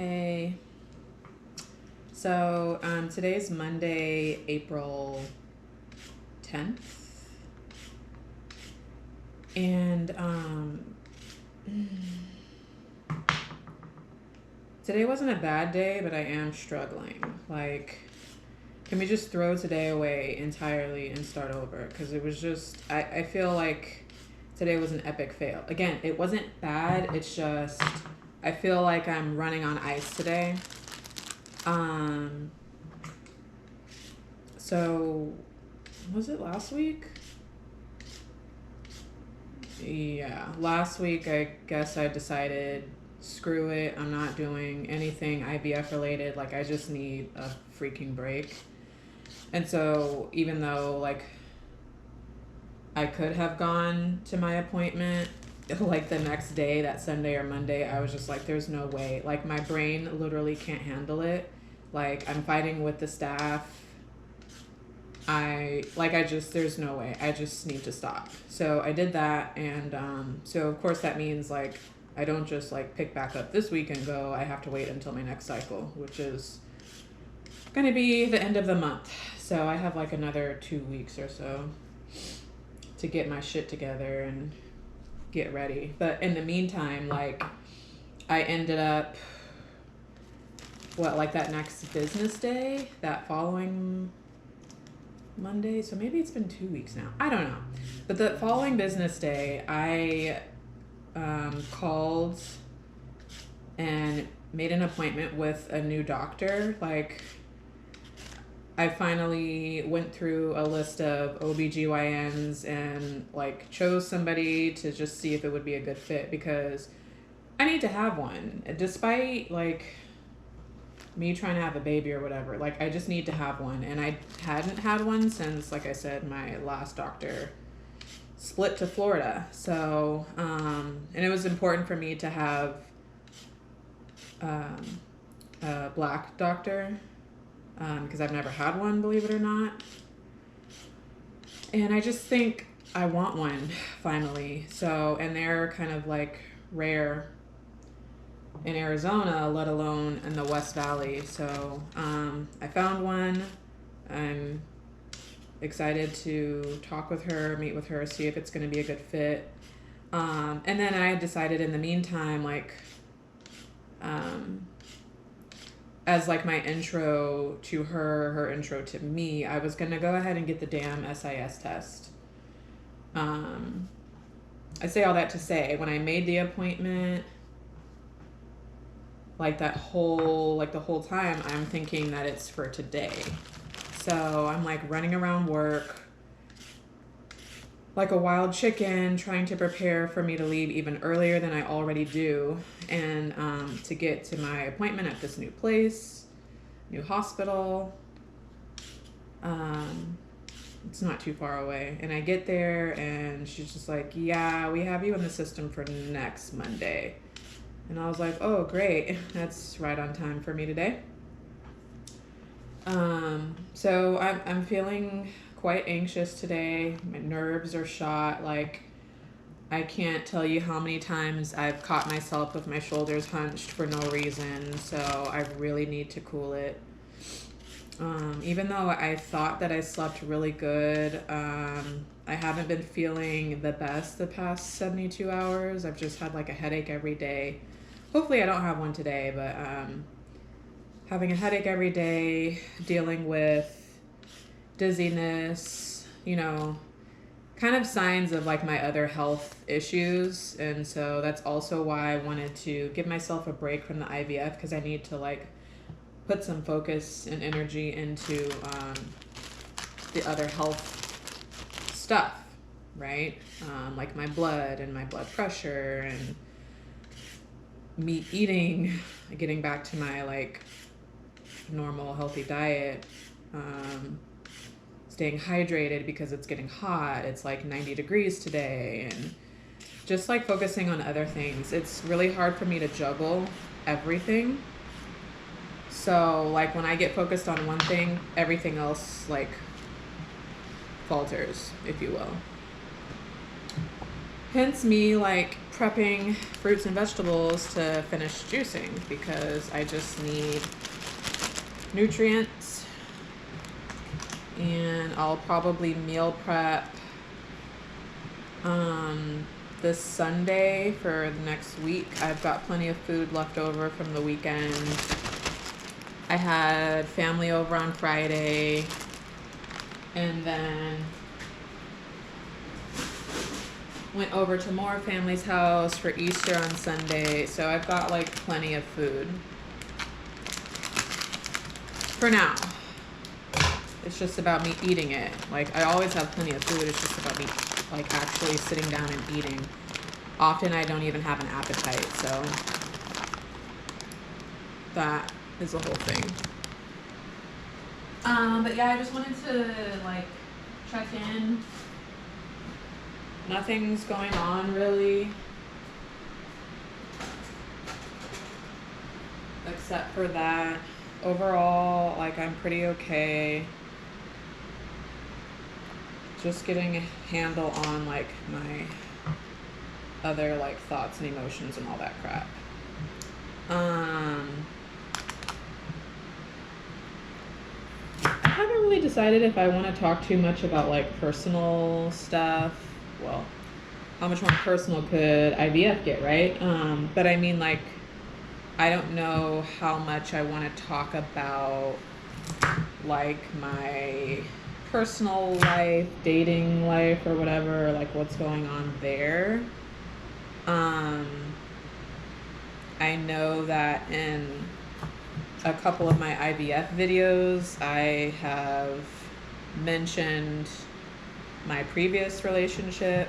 Hey. So today's Monday, April 10th. And today wasn't a bad day, but I am struggling. Like, can we just throw today away entirely and start over? Because it was just, I feel like today was an epic fail. Again, it wasn't bad. It's just, I feel like I'm running on ice today. So was it last week? Yeah, last week I guess I decided screw it. I'm not doing anything IVF related. Like, I just need a freaking break. And so even though like I could have gone to my appointment like the next day, that Sunday or Monday, I was just like, there's no way. Like, my brain literally can't handle it. Like, I'm fighting with the staff. There's no way. I just need to stop. So I did that. And so of course that means like, I don't just like pick back up this week and go. I have to wait until my next cycle, which is going to be the end of the month. So I have like another 2 weeks or so to get my shit together and get ready. But in the meantime, like, I ended up, like that next business day, that following Monday, so maybe it's been 2 weeks now. I don't know. But the following business day, I called and made an appointment with a new doctor. Like, I finally went through a list of OBGYNs and like chose somebody to just see if it would be a good fit, because I need to have one. Despite like me trying to have a baby or whatever, like, I just need to have one. And I hadn't had one since, like I said, my last doctor split to Florida. So and it was important for me to have a black doctor, because I've never had one, believe it or not. And I just think I want one finally. So, and they're kind of like rare in Arizona, let alone in the West Valley. So I found one. I'm excited to talk with her, meet with her, see if it's going to be a good fit. And then I decided in the meantime, like, as like my intro to her intro to me, I was going to go ahead and get the damn SIS test. I say all that to say, when I made the appointment, like the whole time, I'm thinking that it's for today. So I'm like running around work like a wild chicken, trying to prepare for me to leave even earlier than I already do, and to get to my appointment at this new place, new hospital. It's not too far away. And I get there and she's just like, yeah, we have you in the system for next Monday. And I was like, oh, great. That's right on time for me today. So I'm feeling quite anxious today. My nerves are shot. Like, I can't tell you how many times I've caught myself with my shoulders hunched for no reason. So I really need to cool it. Even though I thought that I slept really good, I haven't been feeling the best the past 72 hours. I've just had like a headache every day. Hopefully I don't have one today, but having a headache every day, dealing with dizziness, kind of signs of like my other health issues. And so that's also why I wanted to give myself a break from the IVF, because I need to like put some focus and energy into the other health stuff, right? Like my blood and my blood pressure and me eating, getting back to my like normal healthy diet, staying hydrated because it's getting hot. It's like 90 degrees today, and just like focusing on other things. It's really hard for me to juggle everything. So like when I get focused on one thing, everything else like falters, if you will. Hence me like prepping fruits and vegetables to finish juicing because I just need nutrients. And I'll probably meal prep this Sunday for the next week. I've got plenty of food left over from the weekend. I had family over on Friday, and then went over to more family's house for Easter on Sunday. So I've got like plenty of food for now. It's just about me eating it. Like, I always have plenty of food. It's just about me like actually sitting down and eating. Often I don't even have an appetite, so that is the whole thing. But yeah, I just wanted to like check in. Nothing's going on really, except for that. Overall, like, I'm pretty okay. Just getting a handle on like my other like thoughts and emotions and all that crap. I haven't really decided if I want to talk too much about like personal stuff. Well, how much more personal could IVF get, right? But I mean, like, I don't know how much I want to talk about like my personal life, dating life, or whatever, or like what's going on there. I know that in a couple of my IVF videos, I have mentioned my previous relationship.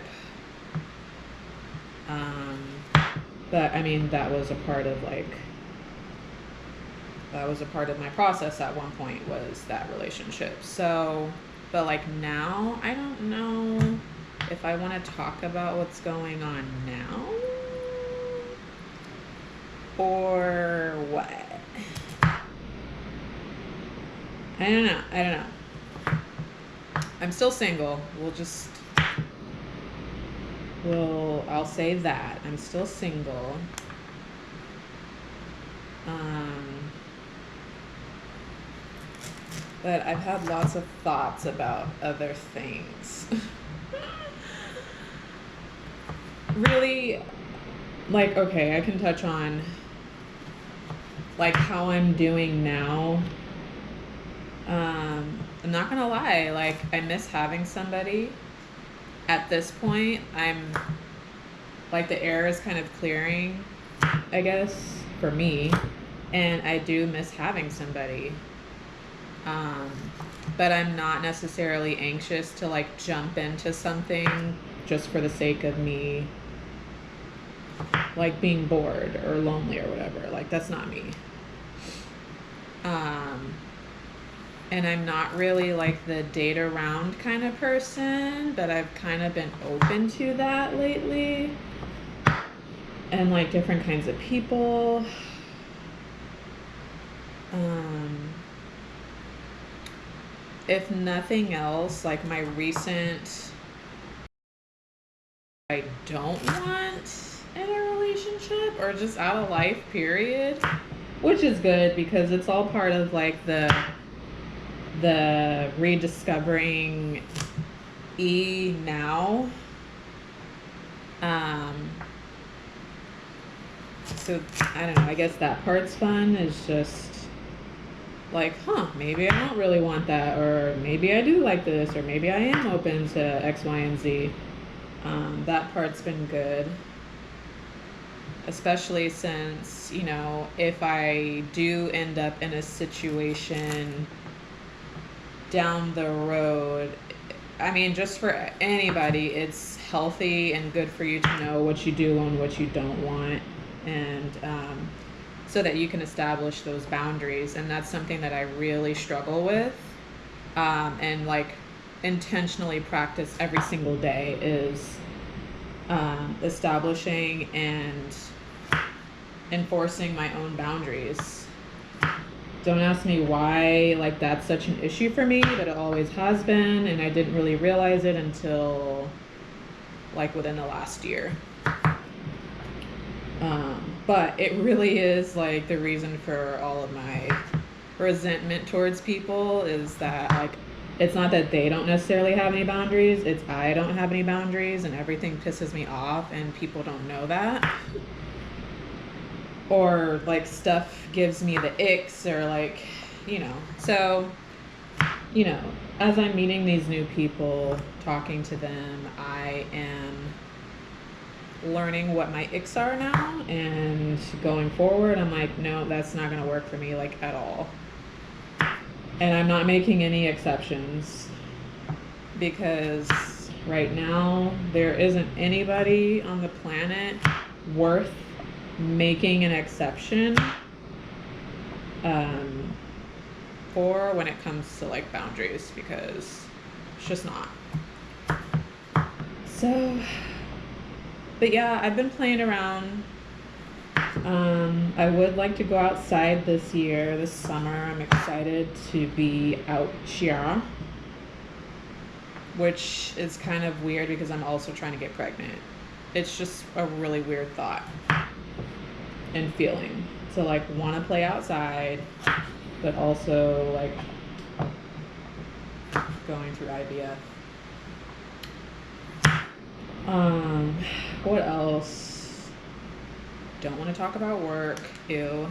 But I mean, that was a part of my process at one point, was that relationship. So, but like now, I don't know if I want to talk about what's going on now or what. I don't know. I'm still single. I'll say that. I'm still single. But I've had lots of thoughts about other things. Really, like, okay, I can touch on like how I'm doing now. I'm not gonna lie, like, I miss having somebody. At this point, I'm like, the air is kind of clearing, I guess, for me, and I do miss having somebody. But I'm not necessarily anxious to like jump into something just for the sake of me like being bored or lonely or whatever. Like, that's not me. And I'm not really like the date around kind of person, but I've kind of been open to that lately. And like different kinds of people. If nothing else, like my recent, I don't want in a relationship or just out of life, period. Which is good because it's all part of like the rediscovering E now. So I don't know, I guess that part's fun. Is just like, maybe I don't really want that, or maybe I do like this, or maybe I am open to X, Y, and Z. That part's been good. Especially since, you know, if I do end up in a situation down the road, I mean, just for anybody, it's healthy and good for you to know what you do and what you don't want, and so that you can establish those boundaries. And that's something that I really struggle with, and like intentionally practice every single day, is establishing and enforcing my own boundaries. Don't ask me why like that's such an issue for me, but it always has been, and I didn't really realize it until like within the last year. But it really is like the reason for all of my resentment towards people is that like it's not that they don't necessarily have any boundaries, it's I don't have any boundaries and everything pisses me off and people don't know that. Or like stuff gives me the icks or like, So, as I'm meeting these new people, talking to them, I am learning what my icks are now, and going forward I'm like, no, that's not going to work for me like at all. And I'm not making any exceptions because right now there isn't anybody on the planet worth making an exception for when it comes to like boundaries, because it's just not. So, but yeah, I've been playing around. I would like to go outside this summer. I'm excited to be out here, which is kind of weird because I'm also trying to get pregnant. It's just a really weird thought and feeling to like want to play outside, but also like going through IVF. What else? Don't want to talk about work. Ew.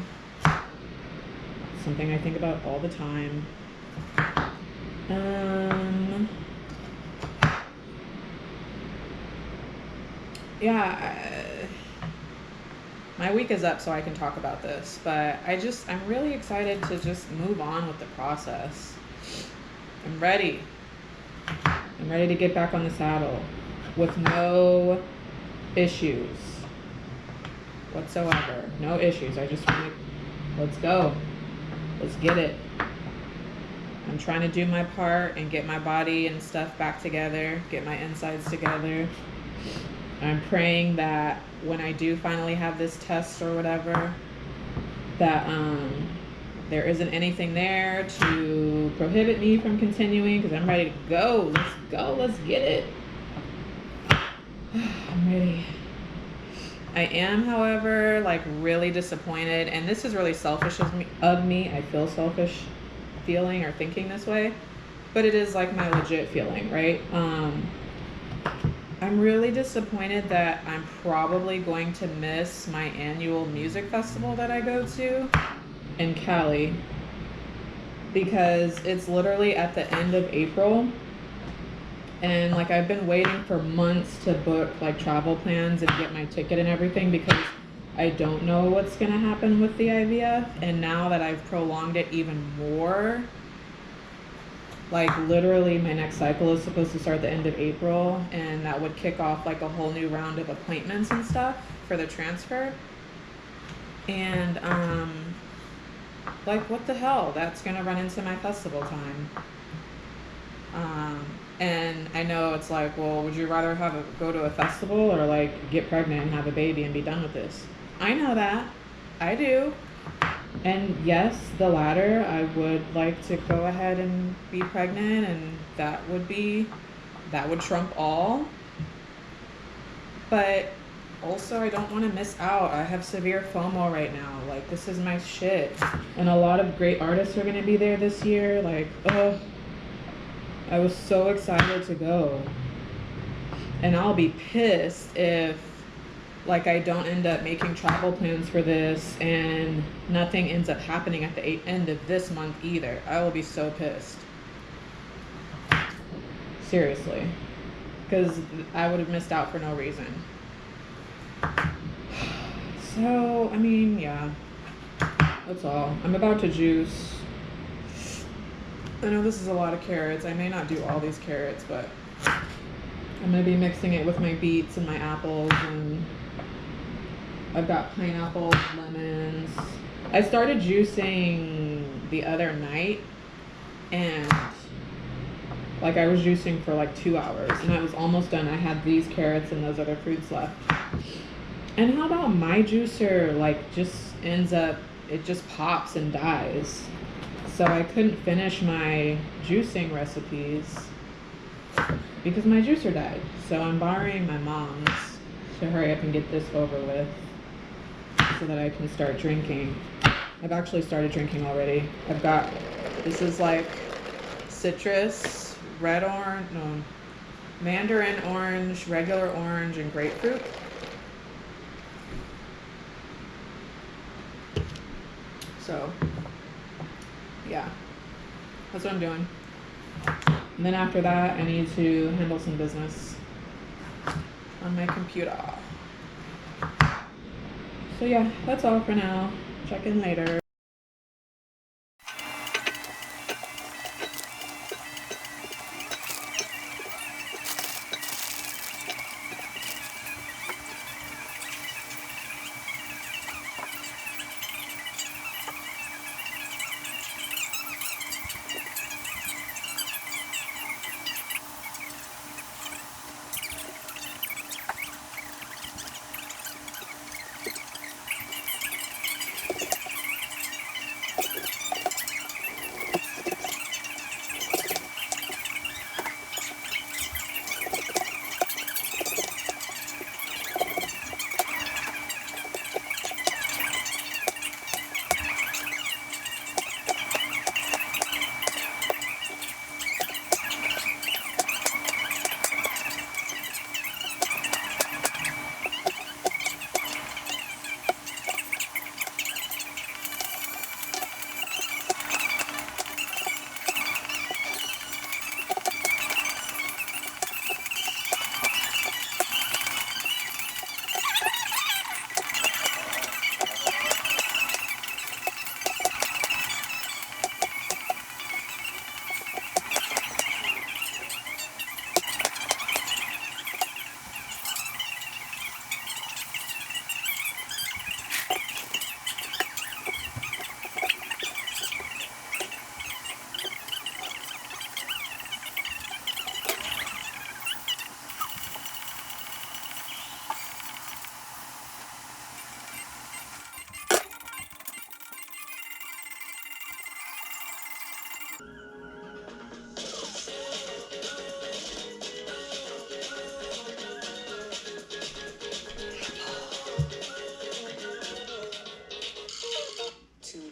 Something I think about all the time. My week is up so I can talk about this, but I'm really excited to just move on with the process. I'm ready to get back on the saddle with no issues whatsoever. No issues. I just want to, let's go. Let's get it. I'm trying to do my part and get my body and stuff back together, get my insides together. I'm praying that when I do finally have this test or whatever, that there isn't anything there to prohibit me from continuing, because I'm ready to go. Let's go. Let's get it. I'm ready. I am, however, like really disappointed, and this is really selfish of me. I feel selfish feeling or thinking this way, but it is like my legit feeling, right? I'm really disappointed that I'm probably going to miss my annual music festival that I go to in Cali, because it's literally at the end of April. And like I've been waiting for months to book like travel plans and get my ticket and everything, because I don't know what's gonna happen with the IVF. And now that I've prolonged it even more, like literally my next cycle is supposed to start the end of April, and that would kick off like a whole new round of appointments and stuff for the transfer. And like what the hell, that's gonna run into my festival time. And I know it's like, well, would you rather go to a festival or like get pregnant and have a baby and be done with this? I know that. I do. And yes, the latter, I would like to go ahead and be pregnant, and that would trump all. But also I don't want to miss out. I have severe FOMO right now. Like this is my shit. And a lot of great artists are going to be there this year. Like, I was so excited to go. And I'll be pissed if like I don't end up making travel plans for this and nothing ends up happening at the end of this month either. I will be so pissed. Seriously. Because I would have missed out for no reason. So, I mean, yeah. That's all. I'm about to juice. I know this is a lot of carrots. I may not do all these carrots, but I'm going to be mixing it with my beets and my apples, and I've got pineapples, lemons. I started juicing the other night, and like I was juicing for like 2 hours, and I was almost done. I had these carrots and those other fruits left. And how about my juicer like just ends up, it just pops and dies. So I couldn't finish my juicing recipes because my juicer died. So I'm borrowing my mom's to hurry up and get this over with. so that I can start drinking. I've actually started drinking already. This is like citrus, red orange, no, mandarin orange, regular orange, and grapefruit. So, yeah, that's what I'm doing. And then after that, I need to handle some business on my computer. So yeah, that's all for now. Check in later.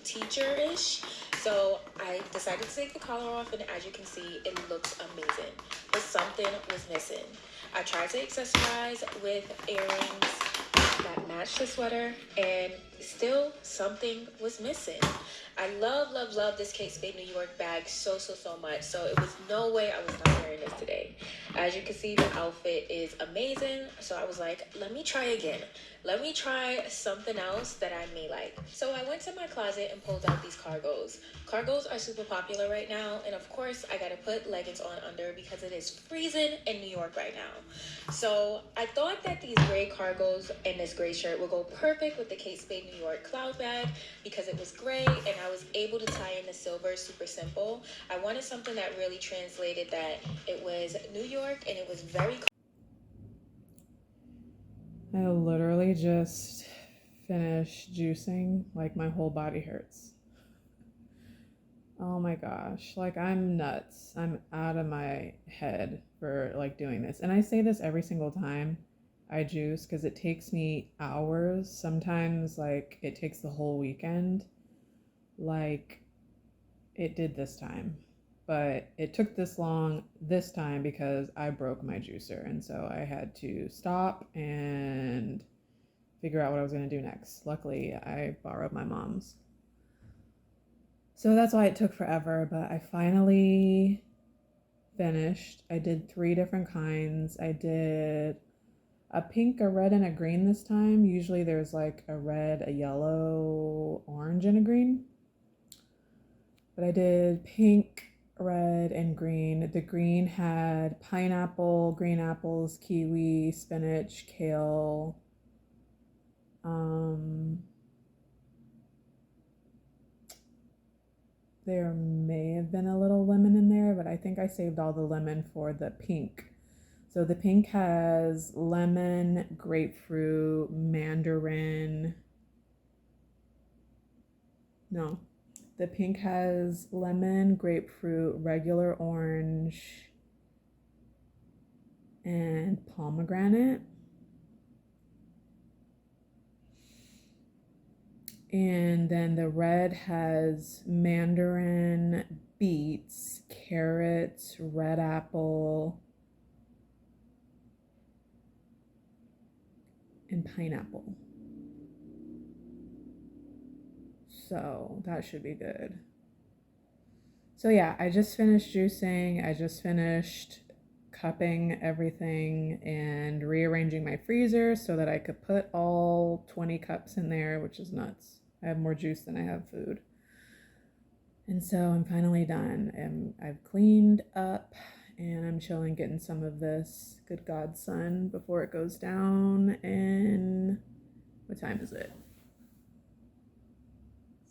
Teacher-ish. So I decided to take the collar off, and as you can see, it looks amazing. But something was missing. I tried to accessorize with earrings that matched the sweater, and still something was missing. I love this Kate Spade New York bag so much. So it was no way I was not wearing this today. As you can see, the outfit is amazing. So I was like, let me try again. Let me try something else that I may like. So I went to my closet and pulled out these cargos. Cargos are super popular right now. And of course, I gotta put leggings on under because it is freezing in New York right now. So I thought that these gray cargos and this gray shirt would go perfect with the Kate Spade New York cloud bag because it was gray and I was able to tie in the silver super simple. I wanted something that really translated that it was New York and it was very I literally just finished juicing. Like, my whole body hurts. Oh my gosh. Like, I'm nuts. I'm out of my head for like doing this. And I say this every single time I juice because it takes me hours. Sometimes like it takes the whole weekend. Like it did this time. But it took this long this time because I broke my juicer. And so I had to stop and figure out what I was going to do next. Luckily, I borrowed my mom's. So that's why it took forever, but I finally finished. I did 3 different kinds. I did a pink, a red, and a green this time. Usually there's like a red, a yellow, orange, and a green. But I did pink, red, and green. The green had pineapple, green apples, kiwi, spinach, kale. There may have been a little lemon in there, but I think I saved all the lemon for the pink. So the pink has lemon, grapefruit, mandarin. No, the pink has lemon, grapefruit, regular orange, and pomegranate. And then the red has mandarin, beets, carrots, red apple, and pineapple. So that should be good. So yeah, I just finished juicing. I just finished cupping everything and rearranging my freezer so that I could put all 20 cups in there, which is nuts. I have more juice than I have food. And so I'm finally done. And I've cleaned up and I'm chilling, getting some of this good God sun before it goes down. And what time is it?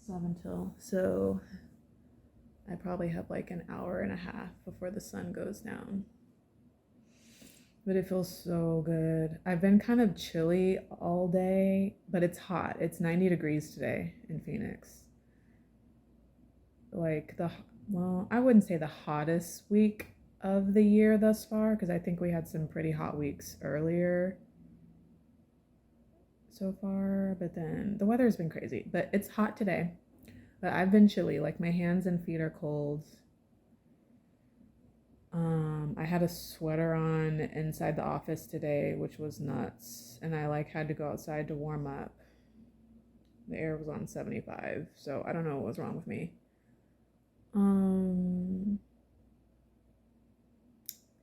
7 till. So I probably have like an hour and a half before the sun goes down. But it feels so good. I've been kind of chilly all day, but it's hot. It's 90 degrees today in Phoenix. Like I wouldn't say the hottest week of the year thus far, because I think we had some pretty hot weeks earlier so far, but then the weather's been crazy. But it's hot today. But I've been chilly, like my hands and feet are cold. I had a sweater on inside the office today, which was nuts. And I had to go outside to warm up. The air was on 75, so I don't know what was wrong with me.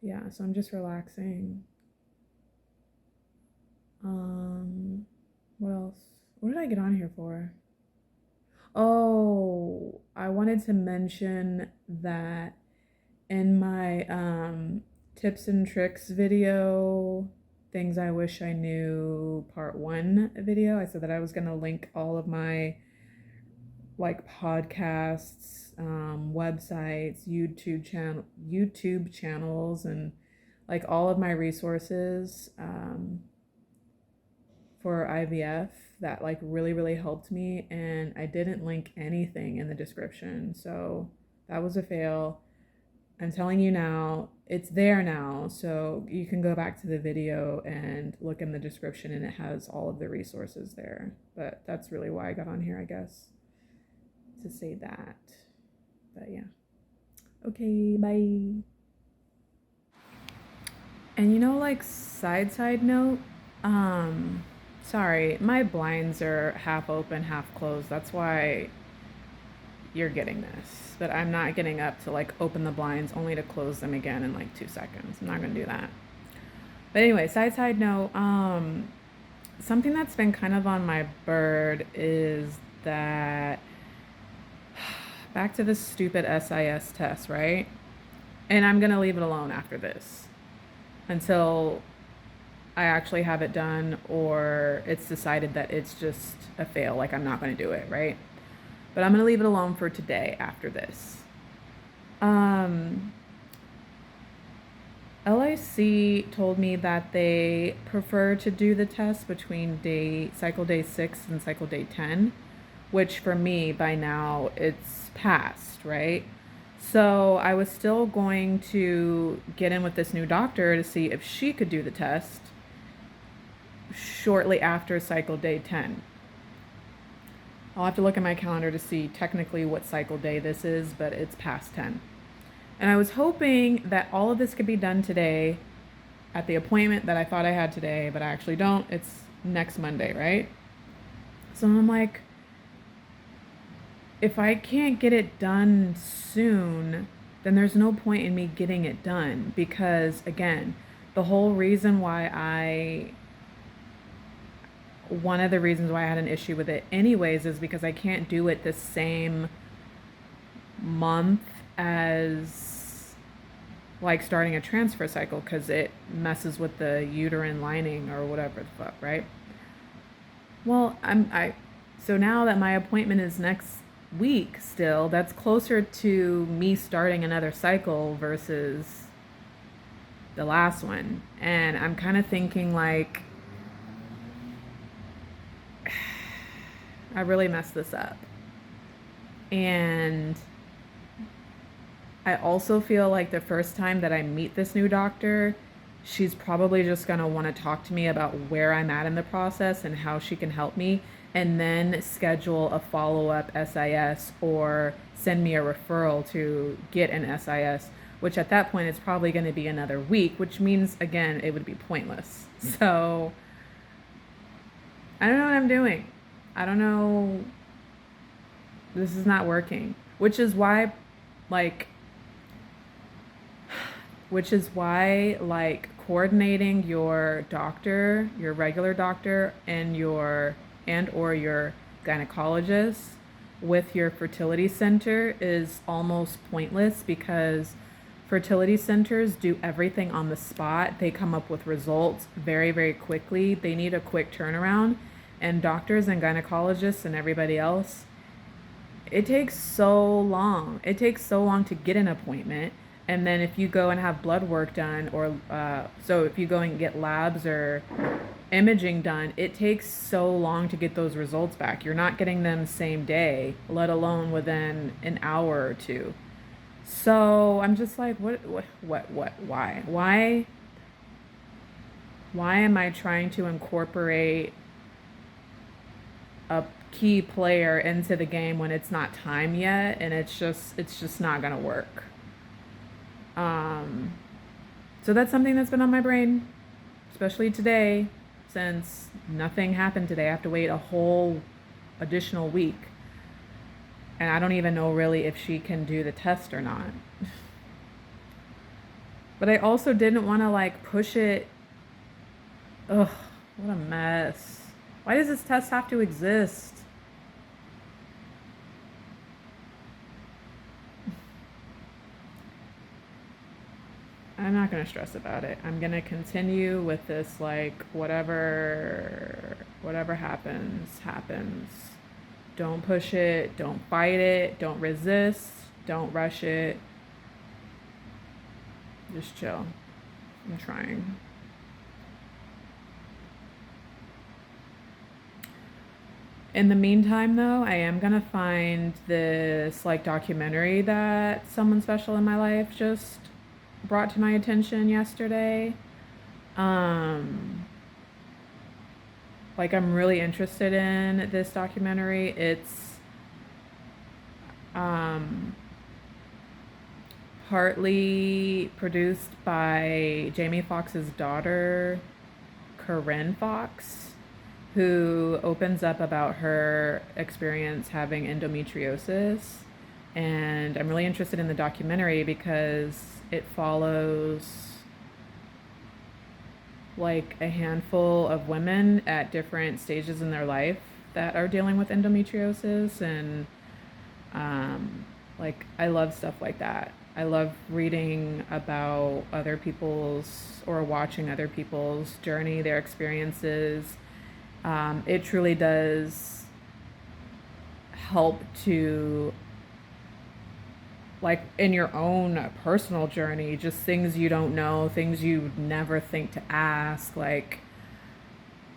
Yeah, so I'm just relaxing. What else? What did I get on here for? Oh, I wanted to mention that in my tips and tricks video, things I wish I knew part 1 video, I said that I was going to link all of my podcasts, websites, YouTube channels, and all of my resources for IVF that really helped me, and I didn't link anything in the description, so that was a fail. I'm telling you now, it's there now, so you can go back to the video and look in the description, and it has all of the resources there. But that's really why I got on here, I guess, to say that. But yeah. Okay, bye. And side note, sorry, my blinds are half open, half closed. That's why you're getting this. But I'm not getting up to open the blinds only to close them again in 2 seconds. I'm not gonna do that. But anyway, side note, something that's been kind of on my bird is that back to this stupid SIS test, right? And I'm gonna leave it alone after this until I actually have it done or it's decided that it's just a fail, I'm not gonna do it, right? But I'm gonna leave it alone for today after this. LIC told me that they prefer to do the test between cycle day 6 and cycle day 10, which for me by now it's passed, right? So I was still going to get in with this new doctor to see if she could do the test shortly after cycle day 10. I'll have to look at my calendar to see technically what cycle day this is, but it's past 10. And I was hoping that all of this could be done today at the appointment that I thought I had today, but I actually don't. It's next Monday, right? So I'm like, if I can't get it done soon, then there's no point in me getting it done, because again, the whole reason why one of the reasons why I had an issue with it anyways is because I can't do it the same month as starting a transfer cycle, because it messes with the uterine lining or whatever the fuck, right? Well, so now that my appointment is next week still, that's closer to me starting another cycle versus the last one. And I'm kind of thinking I really messed this up. And I also feel like the first time that I meet this new doctor, she's probably just going to want to talk to me about where I'm at in the process and how she can help me, and then schedule a follow up SIS or send me a referral to get an SIS, which at that point it's probably going to be another week, which means, again, it would be pointless. So I don't know what I'm doing. I don't know. This is not working, which is why, like, coordinating your doctor, your regular doctor, and your gynecologist with your fertility center is almost pointless, because fertility centers do everything on the spot. They come up with results very, very quickly. They need a quick turnaround. And doctors and gynecologists and everybody else, it takes so long. It takes so long to get an appointment. And then if you go and have blood work done, or so if you go and get labs or imaging done, it takes so long to get those results back. You're not getting them same day, let alone within an hour or two. So I'm just like, why am I trying to incorporate a key player into the game when it's not time yet, and it's just not gonna work. Um, so that's something that's been on my brain, especially today, since nothing happened today. I have to wait a whole additional week, and I don't even know really if she can do the test or not. But I also didn't want to like push it. Ugh, what a mess. Why does this test have to exist? I'm not going to stress about it. I'm going to continue with this, like, whatever happens. Don't push it, don't fight it, don't resist, don't rush it. Just chill. I'm trying. In the meantime, though, I am gonna find this like documentary that someone special in my life just brought to my attention yesterday. Um, like, I'm really interested in this documentary. It's um, partly produced by Jamie Foxx's daughter, Corinne Fox, who opens up about her experience having endometriosis. And I'm really interested in the documentary because it follows like a handful of women at different stages in their life that are dealing with endometriosis. And like, I love stuff like that. I love reading about other people's, or watching other people's journey, their experiences. It truly does help to, like, in your own personal journey, just things you don't know, things you never think to ask, like,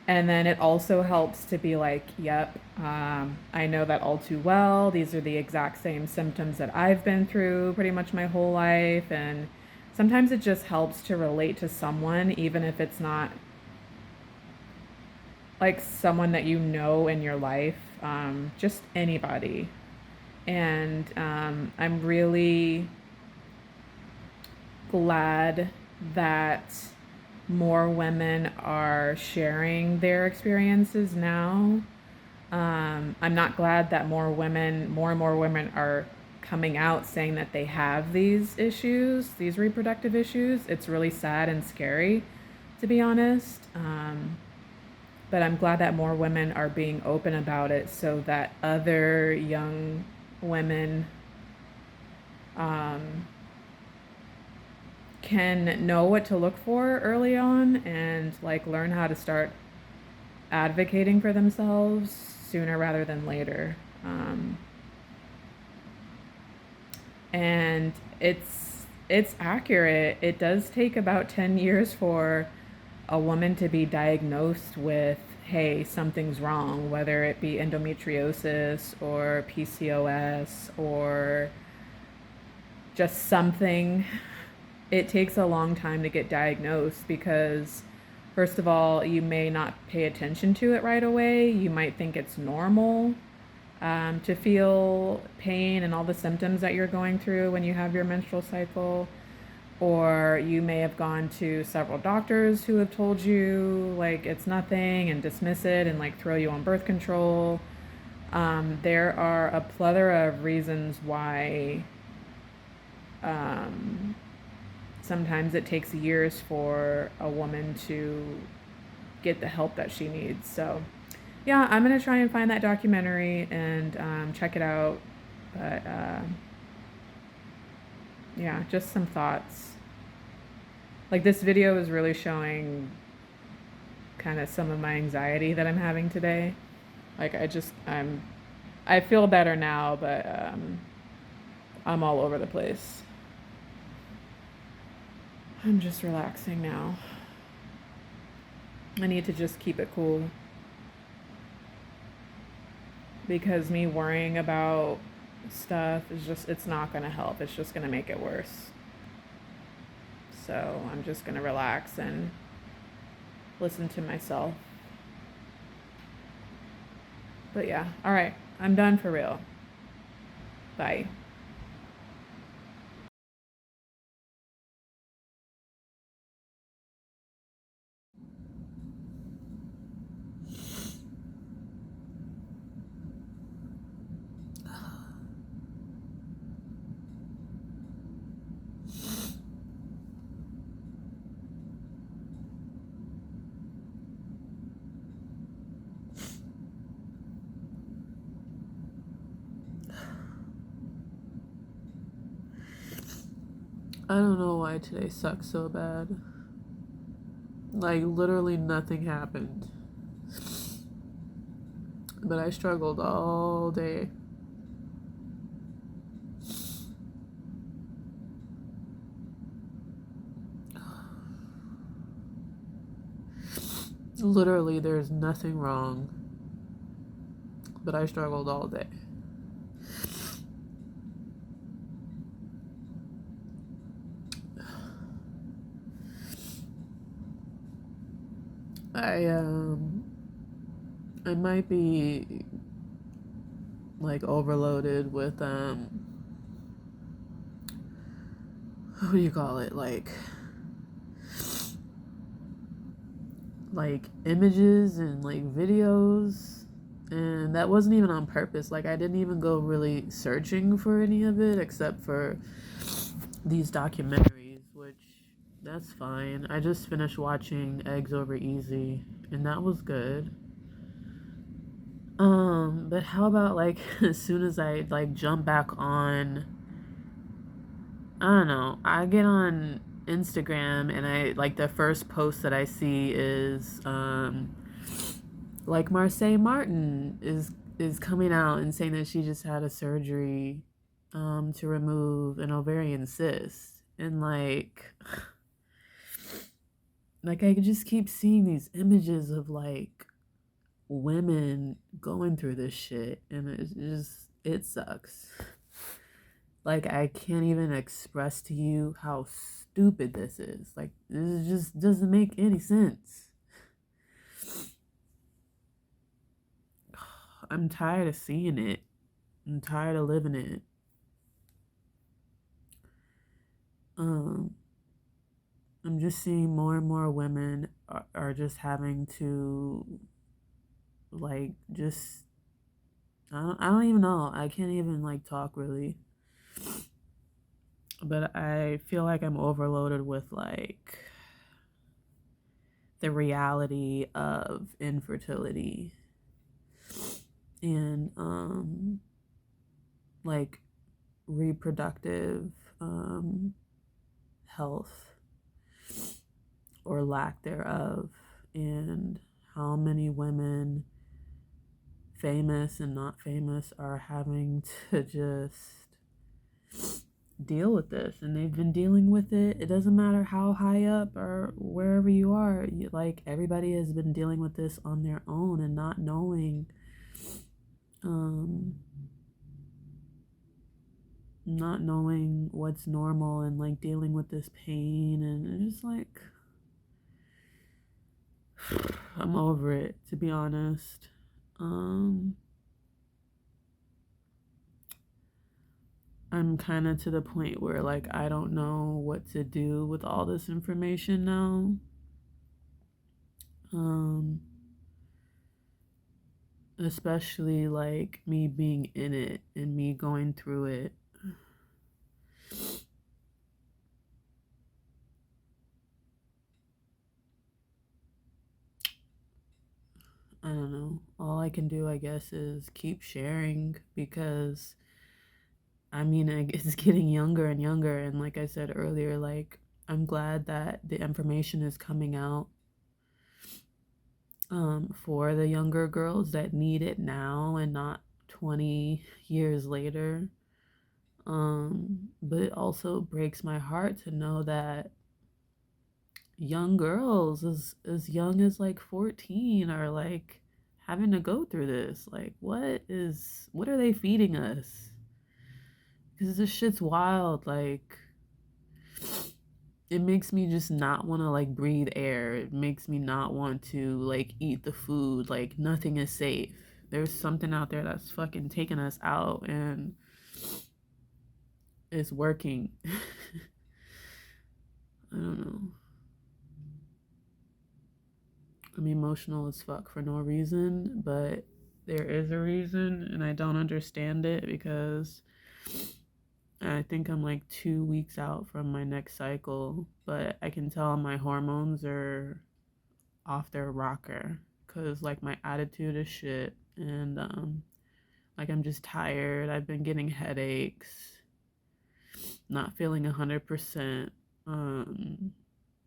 and then it also helps to be like, yep, I know that all too well. These are the exact same symptoms that I've been through pretty much my whole life. And sometimes it just helps to relate to someone, even if it's not like someone that you know in your life, just anybody. And I'm really glad that more women are sharing their experiences now. I'm not glad that more and more women are coming out saying that they have these issues, these reproductive issues. It's really sad and scary, to be honest. But I'm glad that more women are being open about it, so that other young women can know what to look for early on, and like learn how to start advocating for themselves sooner rather than later. And it's accurate. It does take about 10 years for a woman to be diagnosed with, hey, something's wrong, whether it be endometriosis or PCOS or just something. it takes a long time to get diagnosed because, first of all, you may not pay attention to it right away. You might think it's normal to feel pain and all the symptoms that you're going through when you have your menstrual cycle. Or you may have gone to several doctors who have told you like it's nothing and dismiss it and like throw you on birth control. There are a plethora of reasons why um, sometimes it takes years for a woman to get the help that she needs. So, yeah, I'm going to try and find that documentary and check it out. But yeah, just some thoughts. Like, this video is really showing kind of some of my anxiety that I'm having today. Like, I feel better now, but I'm all over the place. I'm just relaxing now. I need to just keep it cool. Because me worrying about stuff is just, it's not going to help. It's just going to make it worse. So I'm just going to relax and listen to myself. But yeah, all right. I'm done for real. Bye. I don't know why today sucks so bad. Like, literally nothing happened. But I struggled all day. Literally, there's nothing wrong. But I struggled all day. I might be like overloaded with what do you call it, like images and like videos, and that wasn't even on purpose. Like, I didn't even go really searching for any of it except for these documentaries, which that's fine. I just finished watching Eggs Over Easy and that was good. But how about like as soon as I like jump back on, I don't know, I get on Instagram and I like the first post that I see is like Marseille Martin is coming out and saying that she just had a surgery to remove an ovarian cyst. And like I just keep seeing these images of like women going through this shit, and it sucks. Like, I can't even express to you how stupid this is. Like, this just doesn't make any sense. I'm tired of seeing it. I'm tired of living it. I'm just seeing more and more women are just having to like just I don't even know. I can't even like talk really. But I feel like I'm overloaded with like the reality of infertility and like reproductive health or lack thereof, and how many women, famous and not famous, are having to just deal with this, and they've been dealing with it. It doesn't matter how high up or wherever you are, like everybody has been dealing with this on their own and not knowing not knowing what's normal and like dealing with this pain, and it's like I'm over it, to be honest. I'm kind of to the point where like I don't know what to do with all this information now. Um Especially like me being in it and me going through it. I don't know. All I can do, I guess, is keep sharing because I mean, it's getting younger and younger. And like I said earlier, like I'm glad that the information is coming out for the younger girls that need it now and not 20 years later. But it also breaks my heart to know that young girls as young as like 14 are like having to go through this. Like what are they feeding us? Because this shit's wild. Like it makes me just not want to like breathe air. It makes me not want to like eat the food. Like nothing is safe. There's something out there that's fucking taking us out and it's working. I don't know. I'm emotional as fuck for no reason, but there is a reason and I don't understand it because I think I'm like 2 weeks out from my next cycle, but I can tell my hormones are off their rocker because like my attitude is shit and like I'm just tired. I've been getting headaches, not feeling 100%.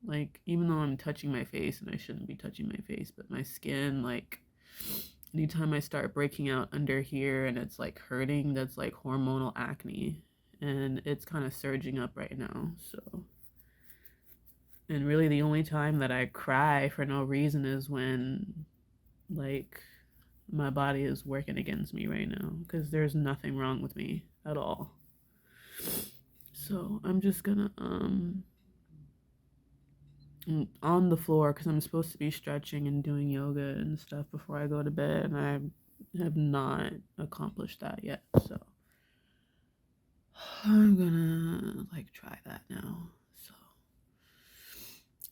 Like even though I'm touching my face and I shouldn't be touching my face, but my skin, like anytime I start breaking out under here and it's like hurting, that's like hormonal acne and it's kind of surging up right now. So and really the only time that I cry for no reason is when like my body is working against me right now because there's nothing wrong with me at all. So I'm just gonna on the floor because I'm supposed to be stretching and doing yoga and stuff before I go to bed, and I have not accomplished that yet. So I'm gonna like try that now. So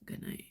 good night.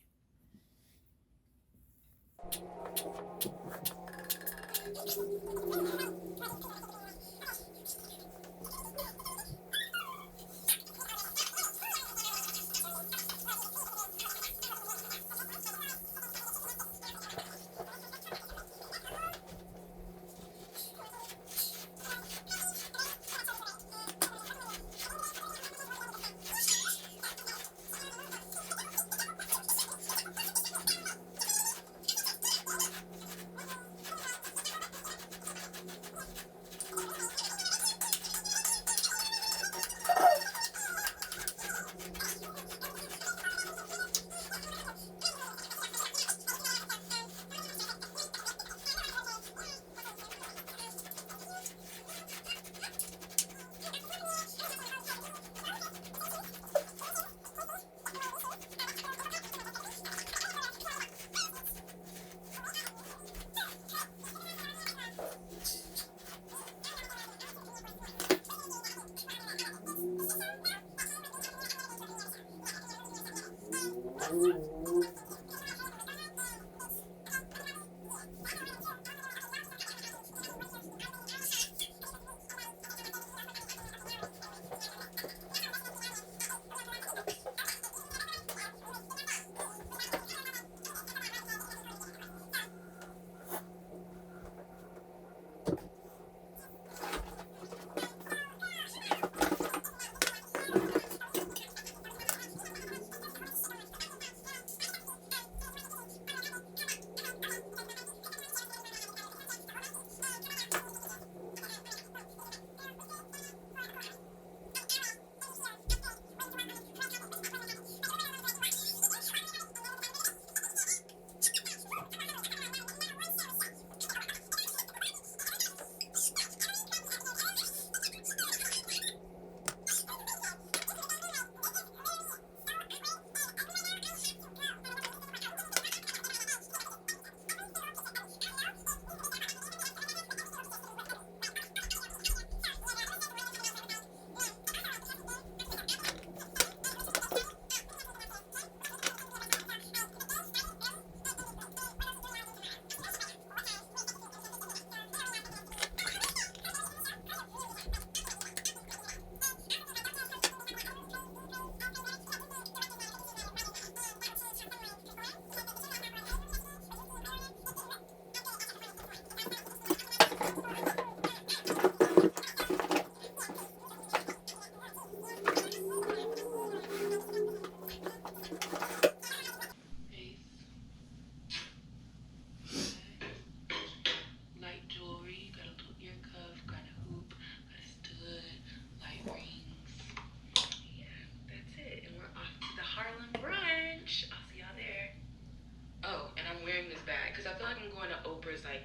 I'm going to Oprah's, like,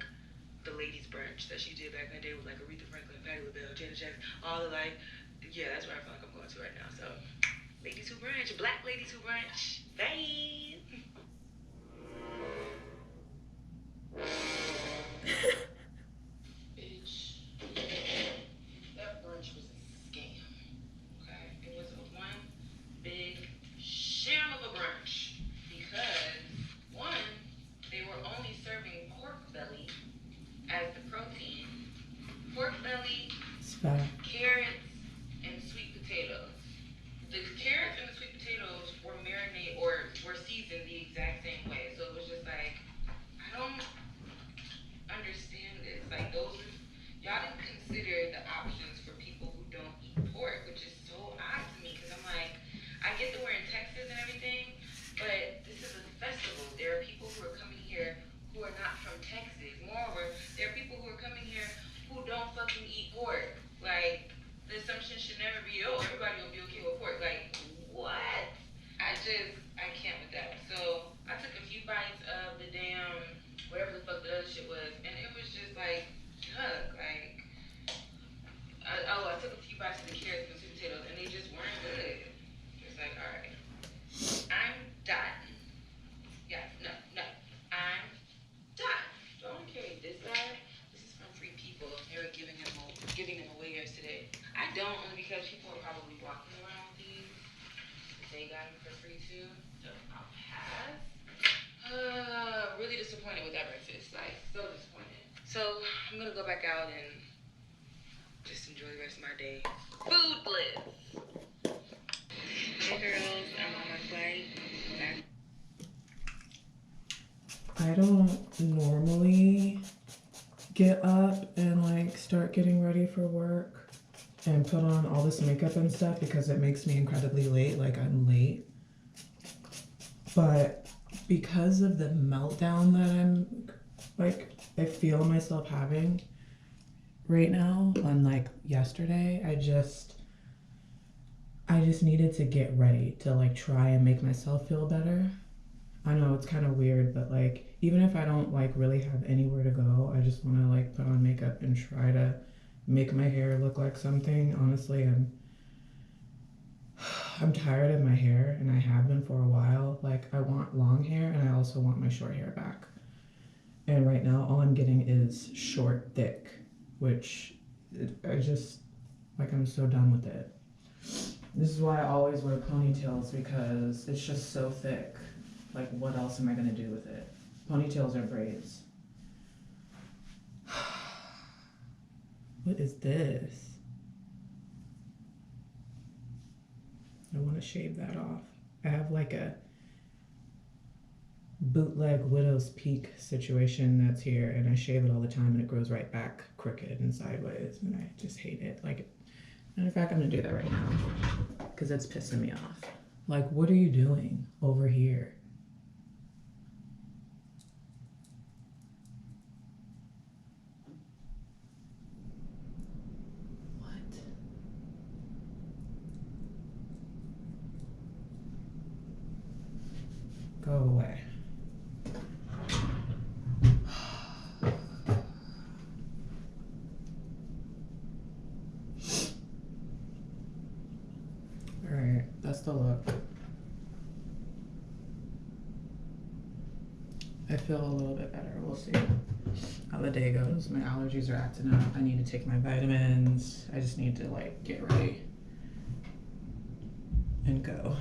the ladies' brunch that she did back in the day with, like, Aretha Franklin, Patti LaBelle, Janet Jackson, all the, like, yeah, that's where I feel like I'm going to right now. So, ladies who brunch, black ladies who brunch. Bye. Bitch, that brunch was a scam. Okay, it was a one big sham of a brunch because one, they were only serving pork belly as the protein. Pork belly, carrots, and sweet potatoes. The carrots and the sweet potatoes were marinated or were seasoned the exact same way. So it was just like, I don't understand this. Like, those are, y'all didn't consider the options for people who don't eat pork, which is so odd to me because I'm like, I get that we're in Texas and everything, but this is a festival. There are people who are coming here who are not from Texas. Moreover, there are people who are coming here who don't fucking eat pork. Like, the assumption should never be, oh, everybody will be okay with pork. Like, what? I can't with that. So I took a few bites of the damn, whatever the fuck the other shit was, and it was just like, yuck. Like, I took a few bites of the carrots and the sweet potatoes, and they just weren't good. It's like, all right, I'm done. Yeah, no, I'm done. Don't carry this guy. This is from Free People. They were giving them away yesterday. I don't, only because people are probably walking around with these. They got them for free too. So I'll pass. Really disappointed with that breakfast. Like, so disappointed. So I'm gonna go back out and just enjoy the rest of my day. Food bliss. Hey girls, I'm on my flight. Back. I don't normally get up and like start getting ready for work and put on all this makeup and stuff because it makes me incredibly late. Like, I'm late. But because of the meltdown that I feel myself having right now, unlike yesterday, I just needed to get ready to like try and make myself feel better. I know it's kind of weird, but like, even if I don't like really have anywhere to go, I just want to like put on makeup and try to make my hair look like something. Honestly, I'm tired of my hair, and I have been for a while. Like, I want long hair, and I also want my short hair back. And right now, all I'm getting is short, thick, which I just, like, I'm so done with it. This is why I always wear ponytails, because it's just so thick. Like, what else am I gonna do with it? Ponytails are braids. What is this? I want to shave that off. I have like a bootleg widow's peak situation that's here, and I shave it all the time, and it grows right back crooked and sideways, and I just hate it. Like, matter of fact, I'm gonna do that right now because it's pissing me off. Like, what are you doing over here? Go away. Alright, that's the look. I feel a little bit better. We'll see how the day goes. My allergies are acting up. I need to take my vitamins. I just need to like get ready and go.